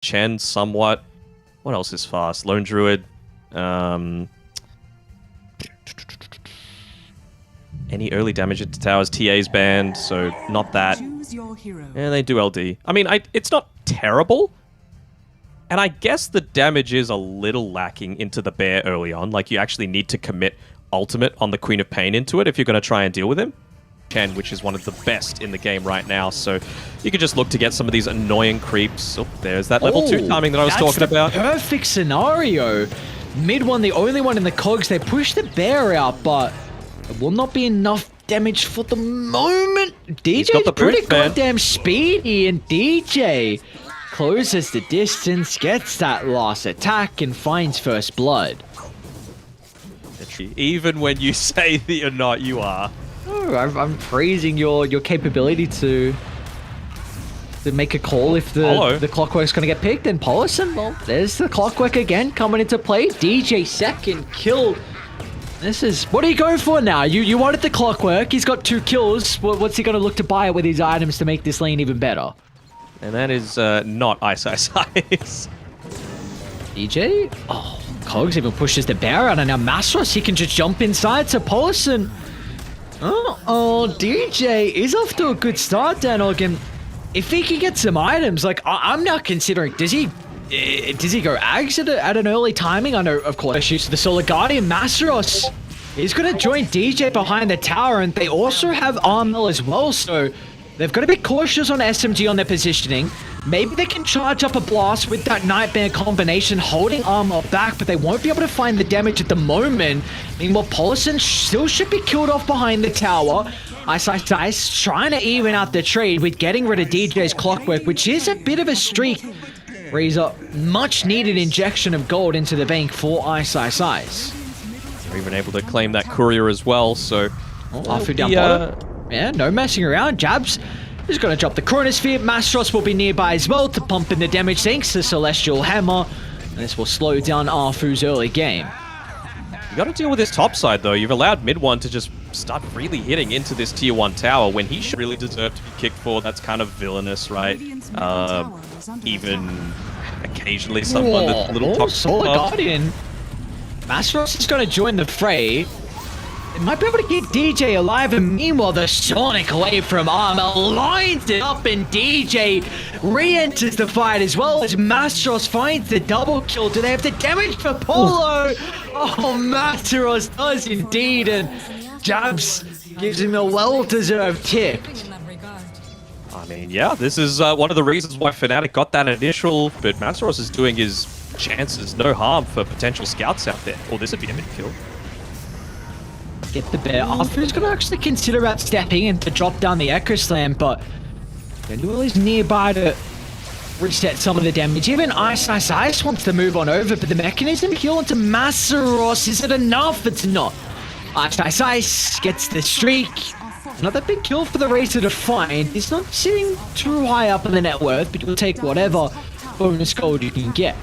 Chen somewhat. What else is fast? Lone Druid. Any early damage into towers? TA's banned, so not that. And they do LD. I mean, it's not terrible. And I guess the damage is a little lacking into the bear early on. Like, you actually need to commit ultimate on the Queen of Pain into it if you're going to try and deal with him. Chen, which is one of the best in the game right now. So you could just look to get some of these annoying creeps. Oh, there's that level 2 timing that I was talking about. Perfect scenario. Mid one, the only one in the cogs. They push the bear out, but it will not be enough damage for the moment. DJ's pretty goddamn speedy, and DJ closes the distance, gets that last attack, and finds first blood. Even when you say that you're not, you are. Oh, I'm praising your capability to make a call if the clockwork's going to get picked. And Polison, well, there's the clockwork again coming into play. DJ second kill. This is... What are you going for now? You wanted the clockwork. He's got 2 kills. What's he going to look to buy with his items to make this lane even better? And that is not Ice. DJ? Oh, Cogs even pushes the bear out, and now Masros, he can just jump inside to Polison. Oh, DJ is off to a good start, Danog, and if he can get some items, like, I'm now considering, does he go Ags at an early timing? I know, of course, shoots the Solar Guardian. Masros is going to join DJ behind the tower, and they also have Armel as well, so they've got to be cautious on SMG on their positioning. Maybe they can charge up a blast with that Nightmare combination, holding Armor back, but they won't be able to find the damage at the moment. Meanwhile, Polison still should be killed off behind the tower. Ice trying to even out the trade with getting rid of DJ's clockwork, which is a bit of a streak. Razor, much needed injection of gold into the bank for Ice. They're even able to claim that courier as well, so... Afu down bottom. Yeah, no messing around. Jabs is going to drop the Chronosphere. Mastros will be nearby as well to pump in the damage thanks to Celestial Hammer. And this will slow down Afu's early game. You got to deal with this top side, though. You've allowed mid one to just start really hitting into this tier 1 tower when he should really deserve to be kicked for. That's kind of villainous, right? Even occasionally someone that's a little toxic. Solar Guardian. Mastros is going to join the fray. They might be able to keep DJ alive, and meanwhile the Sonic away from Armor lines it up, and DJ re-enters the fight as well as Mastros finds the double kill. Do they have the damage for Polo? Oh, Mastros does indeed, and Jabs gives him a well-deserved tip. I mean, yeah, this is one of the reasons why FNATIC got that initial, but Mastros is doing his chances no harm for potential scouts out there. Oh, this would be a mid-kill. Get the bear. Afu's going to actually consider about stepping in to drop down the Echo Slam, but Benduel is nearby to reset some of the damage. Even Ice wants to move on over, but the mechanism kill onto Massaros. Is it enough? It's not. Ice gets the streak. Another big kill for the Racer to find. He's not sitting too high up in the net worth, but you'll take whatever bonus gold you can get.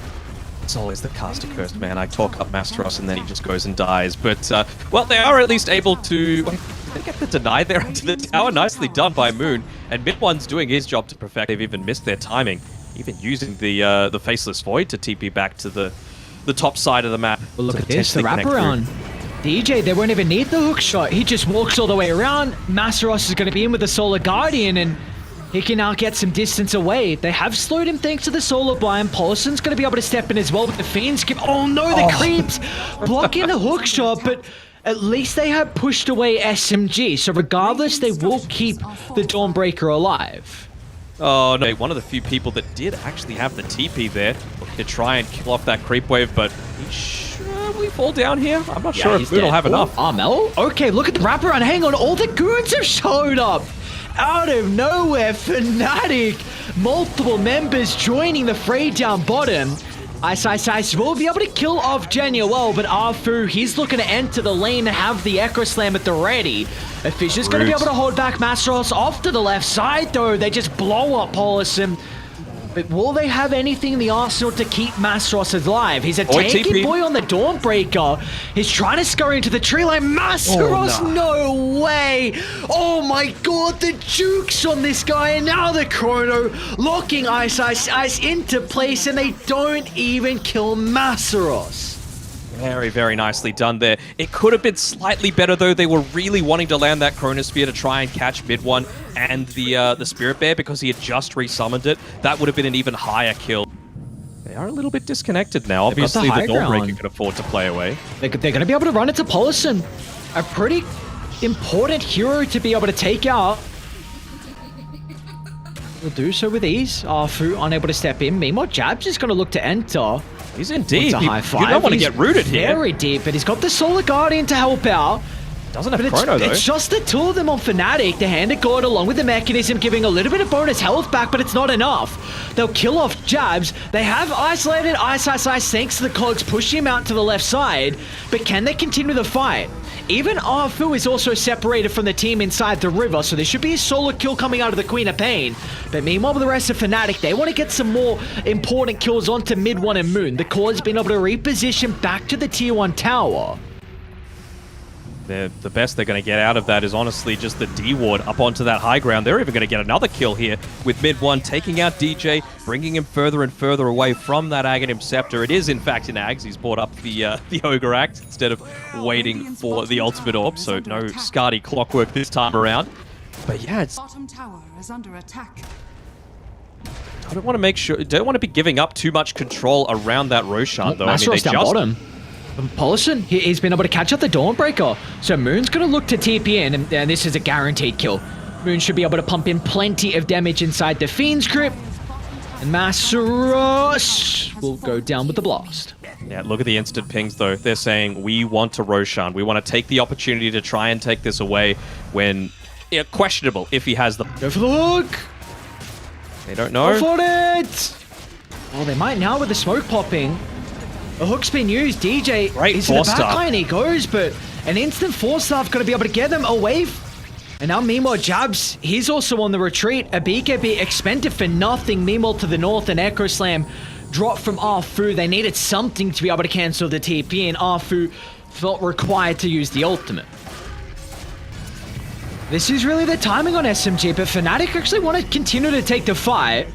It's always the caster curse, man. I talk up Mastros and then he just goes and dies. But, well, they are at least able to... Wait, did they get the deny there into the tower? Nicely done by Moon. And Mid-One's doing his job to perfect. They've even missed their timing. Even using the Faceless Void to TP back to the top side of the map. Well, look at this, the wraparound. DJ, they won't even need the hook shot. He just walks all the way around. Massaros is going to be in with the Solar Guardian, and he can now get some distance away. They have slowed him thanks to the Solar Blind. Polison's going to be able to step in as well with the Fiend skip. Oh no, the creeps blocking the hook shot, but at least they have pushed away SMG. So regardless, they will keep the Dawnbreaker alive. Oh no, one of the few people that did actually have the TP there to try and kill off that creep wave, but will he fall down here? I'm not sure if Moon will have enough. Armel? Okay, look at the wraparound. Hang on, all the goons have showed up. Out of nowhere, FNATIC. Multiple members joining the fray down bottom. Ice will be able to kill off Genuel, but Afu, he's looking to enter the lane and have the Echo Slam at the ready. Fisher's going to be able to hold back Mastros off to the left side, though. They just blow up Polison. But will they have anything in the arsenal to keep Masros alive? He's a tanky boy on the Dawnbreaker. He's trying to scurry into the tree line. Masros, no way! Oh my god, the jukes on this guy, and now the Chrono locking Ice into place, and they don't even kill Masros. Very, very nicely done there. It could have been slightly better, though. They were really wanting to land that Chronosphere to try and catch mid one and the Spirit Bear because he had just resummoned it. That would have been an even higher kill. They are a little bit disconnected now. Obviously, the Dawnbreaker can afford to play away. They're going to be able to run into Polison. A pretty important hero to be able to take out. Will do so with ease. Fu unable to step in. Meanwhile, Jabs is going to look to enter. He's in deep. A high five. You don't want to get rooted here. Very deep, but he's got the Solar Guardian to help out. Doesn't have Chrono, though. It's just the two of them on FNATIC. The Hand of God along with the Mechanism giving a little bit of bonus health back, but it's not enough. They'll kill off Jabs. They have isolated Ice thanks to the Cogs pushing him out to the left side, but can they continue the fight? Even Arfu is also separated from the team inside the river, so there should be a solo kill coming out of the Queen of Pain. But meanwhile, with the rest of FNATIC, they want to get some more important kills onto mid 1 and Moon. The core has been able to reposition back to the tier 1 tower. The best they're going to get out of that is honestly just the D-Ward up onto that high ground. They're even going to get another kill here with mid 1, taking out DJ, bringing him further and further away from that Aghanim Scepter. It is, in fact, in Ags. He's brought up the Ogre Act instead of waiting for the ultimate orb, so no Skadi clockwork this time around. But yeah, it's... Bottom tower is under attack. I don't want to be giving up too much control around that Roshan, though. I mean, they down bottom. Polison, he's been able to catch up the Dawnbreaker. So Moon's going to look to TP in, and this is a guaranteed kill. Moon should be able to pump in plenty of damage inside the Fiend's Crypt. And Masros will go down with the blast. Yeah, look at the instant pings, though. They're saying, we want to Roshan. We want to take the opportunity to try and take this away when... Yeah, questionable if he has the... Go for the hook! They don't know. Go for it! Oh, they might now with the smoke popping. A hook's been used. DJ is in the backline. He goes, but an instant force staff going to be able to get them away. And now, meanwhile, Jabs, he's also on the retreat. A BKB expended for nothing. Meanwhile, to the north, an Echo Slam dropped from Arfu. They needed something to be able to cancel the TP, and Arfu felt required to use the ultimate. This is really the timing on SMG, but FNATIC actually want to continue to take the fight.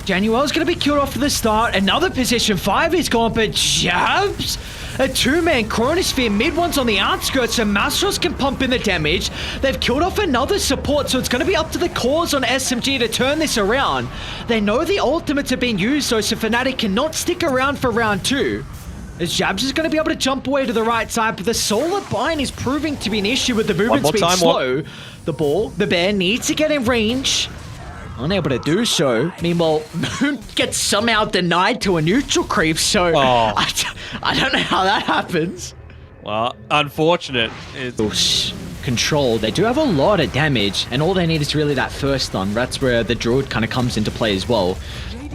Januel's going to be killed off to the start. Another position 5 is gone, but Jabs, a 2-man Chronosphere. Mid one's on the outskirts, so Masros can pump in the damage. They've killed off another support, so it's going to be up to the cores on SMG to turn this around. They know the ultimates have been used, though, so FNATIC cannot stick around for round 2. As Jabs is going to be able to jump away to the right side, but the Solar Bind is proving to be an issue with the movement speed slow. The bear needs to get in range. Unable to do so. Meanwhile, Moon gets somehow denied to a neutral creep, so I don't know how that happens. Well, unfortunate. Control. They do have a lot of damage, and all they need is really that first stun. That's where the Druid kind of comes into play as well.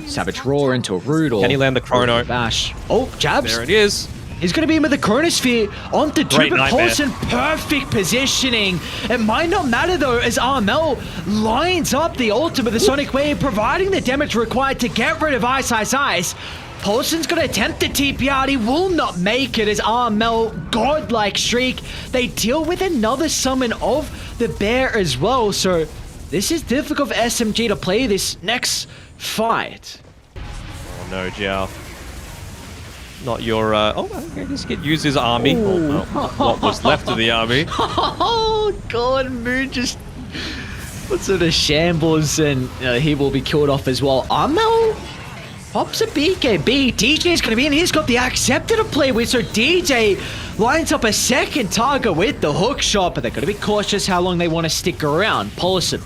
Savage Roar into a Root, or... Can he land the Chrono? Bash. Oh, Jabs. There it is. He's going to be in with the Chronosphere onto Tuber Paulson. Perfect positioning. It might not matter, though, as Armel lines up the ultimate, the Sonic Wave, providing the damage required to get rid of Ice. Paulson's going to attempt the TP out. He will not make it as Armel, godlike streak. They deal with another summon of the bear as well. So this is difficult for SMG to play this next fight. Oh, no, Jiao. Not your, oh, I guess he could use his army. Well, what was left of the army. Oh, God, Moon just puts in a shambles, and he will be killed off as well. Armel pops a BKB. DJ's going to be in. He's got the Acceptor to play with, so DJ lines up a second target with the hook shot, but they're going to be cautious how long they want to stick around. Polison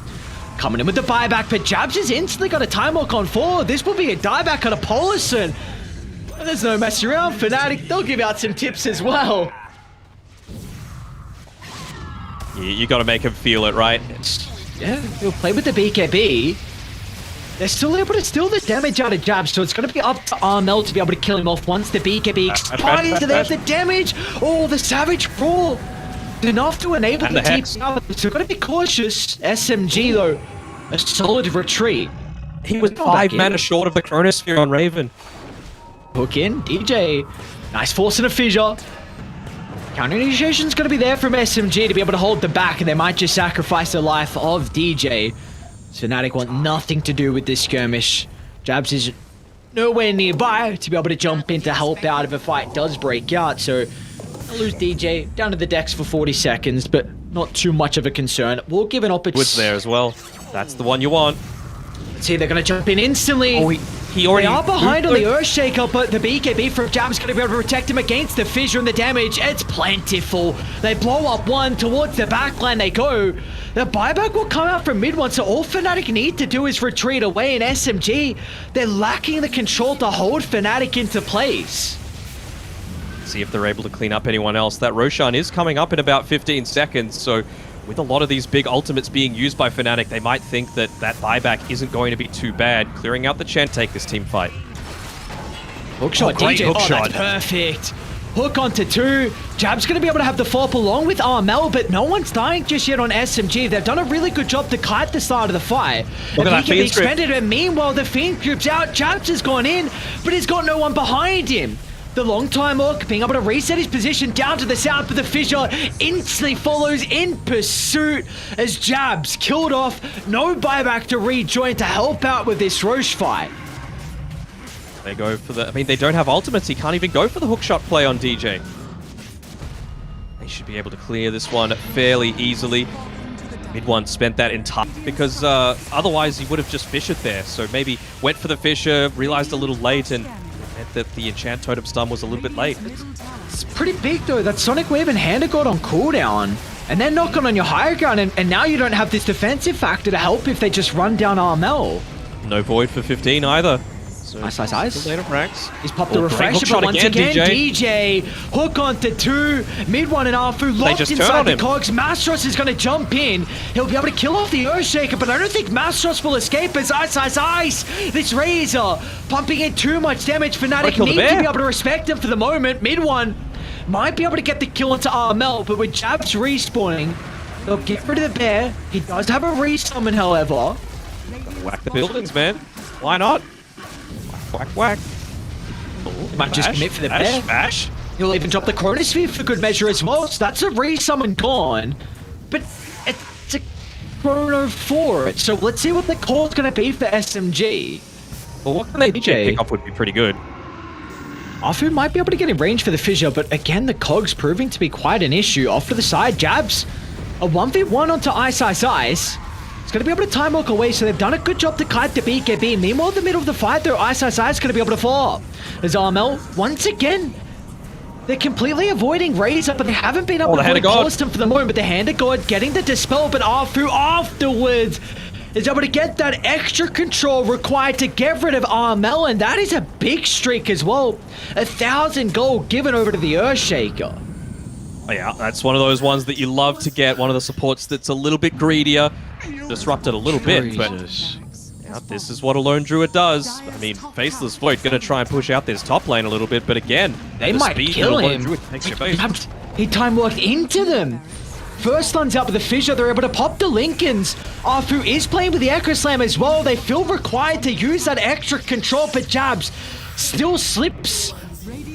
coming in with the buyback, but Jabs has instantly got a time walk on forward. This will be a dieback on a Polison. There's no messing around. FNATIC, they'll give out some tips as well. You got to make him feel it, right? Yeah, he'll play with the BKB. They're still able to steal the damage out of Jabs, so it's going to be up to Armel to be able to kill him off once the BKB expires. Do they have the damage? Oh, the Savage Roar. Enough to enable the TP out, so got to be cautious. SMG, though, a solid retreat. He was Go back 5 mana short of the Chronosphere on Raven. Hook in, DJ. Nice force and a fissure. Counter initiation's going to be there from SMG to be able to hold them back, and they might just sacrifice the life of DJ. FNATIC want nothing to do with this skirmish. Jabs is nowhere nearby to be able to jump in to help out if a fight does break out, so they'll lose DJ down to the decks for 40 seconds, but not too much of a concern. We'll give an opportunity. Woods there as well. That's the one you want. Let's see, they're going to jump in instantly. Oh, he already... They are behind on the Earthshaker, but the BKB from Jab's going to be able to protect him against the fissure and the damage. It's plentiful. They blow up one. Towards the backline they go. The buyback will come out from mid one, so all FNATIC need to do is retreat away. And SMG, they're lacking the control to hold FNATIC into place. See if they're able to clean up anyone else. That Roshan is coming up in about 15 seconds, so with a lot of these big ultimates being used by FNATIC, they might think that that buyback isn't going to be too bad. Clearing out the Chen take this team fight. Hookshot, great DJ. hookshot. Oh, that's perfect. Hook onto 2. Jab's going to be able to have the FOP along with Armel, but no one's dying just yet on SMG. They've done a really good job to kite the start of the fight. Look at that he can be Fiend Script. expended, and meanwhile, the Fiend Group's out. Jabs has gone in, but he's got no one behind him. The long time Orc being able to reset his position down to the south, but the fissure instantly follows in pursuit as Jabs killed off. No buyback to rejoin to help out with this Roche fight. They go for the... I mean, they don't have ultimates. He can't even go for the hookshot play on DJ. They should be able to clear this one fairly easily. Mid one spent that entire... Because otherwise he would have just fissured there. So maybe went for the fissure, realized a little late, and meant that the enchant totem stun was a little bit late. It's pretty big though. That Sonic Wave and Hand of God on cooldown. And then knock on your higher ground, and now you don't have this defensive factor to help if they just run down Armel. No void for 15 either. So Nice. Later Rax. He's popped the refresher, but once again, DJ. Hook onto 2. Mid one and Arfu locked inside the cogs. Mastros is going to jump in. He'll be able to kill off the Earthshaker, but I don't think Mastros will escape as Ice. This Razor pumping in too much damage. FNATIC need to be able to respect him for the moment. Mid one might be able to get the kill into Armel, but with Jabs respawning, they'll get rid of the bear. He does have a resummon, however. Whack the buildings, man. Why not? Whack. He might just commit for the bear. Bash. He'll even drop the Chronosphere for good measure as well, so that's a resummon gone. But it's a Chrono for it, so let's see what the call's going to be for SMG. Well, what can they pick up would be pretty good. Afu might be able to get in range for the fissure, but again, the cogs proving to be quite an issue. Off to the side, Jabs. A 1v1 onto Ice. It's going to be able to time walk away, so they've done a good job to kite the BKB. Meanwhile, in the middle of the fight, though, Ice is going to be able to fall. As Armel, once again, they're completely avoiding Razor, but they haven't been able to avoid Polystem for the moment. But the Hand of God getting the Dispel, but Afu afterwards is able to get that extra control required to get rid of Armel, and that is a big streak as well. 1,000 gold given over to the Earthshaker. Oh, yeah, that's one of those ones that you love to get. One of the supports that's a little bit greedier. Disrupted a little bit, but yeah, this is what a Lone Druid does. I mean, Faceless Void going to try and push out this top lane a little bit, but again, they might kill him. He time walked into them. First stuns out with the fissure, they're able to pop the Lincolns. Afu is playing with the Echo Slam as well. They feel required to use that extra control, but Jabs still slips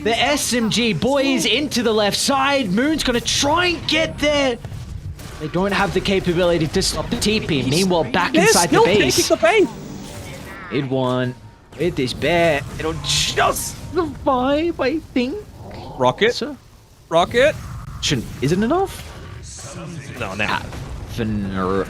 the SMG boys into the left side. Moon's gonna try and get there. They don't have the capability to stop the TP. Meanwhile, back inside the base. Mid one with this bear. It'll just survive, I think. Rocket. So, Rocket. Isn't enough? No, now.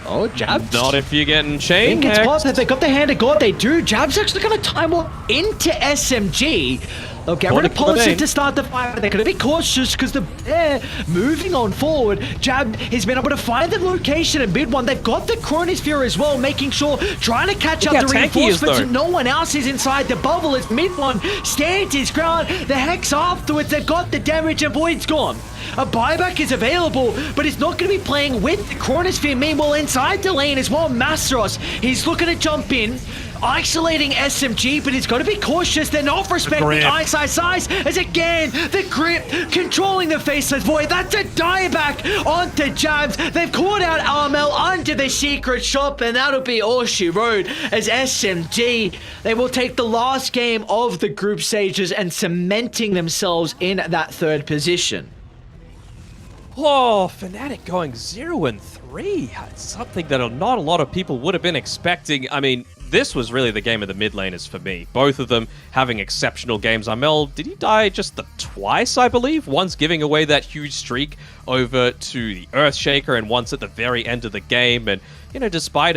Oh, Jabs. Not if you're getting chain. It's possible. They got the Hand of God. They do. Jabs actually going to time walk into SMG. They'll get rid of Polystem to start the fight. They're going to be cautious because they're moving on forward. Jab has been able to find the location in mid one. They've got the Chronosphere as well, making sure, trying to catch up the reinforcements. No one else is inside the bubble as mid one stands his ground. The Hex afterwards, they've got the damage and Void's gone. A buyback is available, but he's not going to be playing with the Chronosphere. Meanwhile, inside the lane as well, Mastros, he's looking to jump in, isolating SMG, but he's got to be cautious. They're not respecting Ice as again, the grip controlling the faceless void. That's a dieback onto Jabs. They've caught out Armel under the secret shop, and that'll be all she wrote as SMG. They will take the last game of the group stages and cementing themselves in that third position. Oh, FNATIC going 0-3. That's something that not a lot of people would have been expecting. I mean, this was really the game of the mid laners for me. Both of them having exceptional games. Armel, did he die just twice, I believe? Once giving away that huge streak over to the Earthshaker and once at the very end of the game. And, you know, despite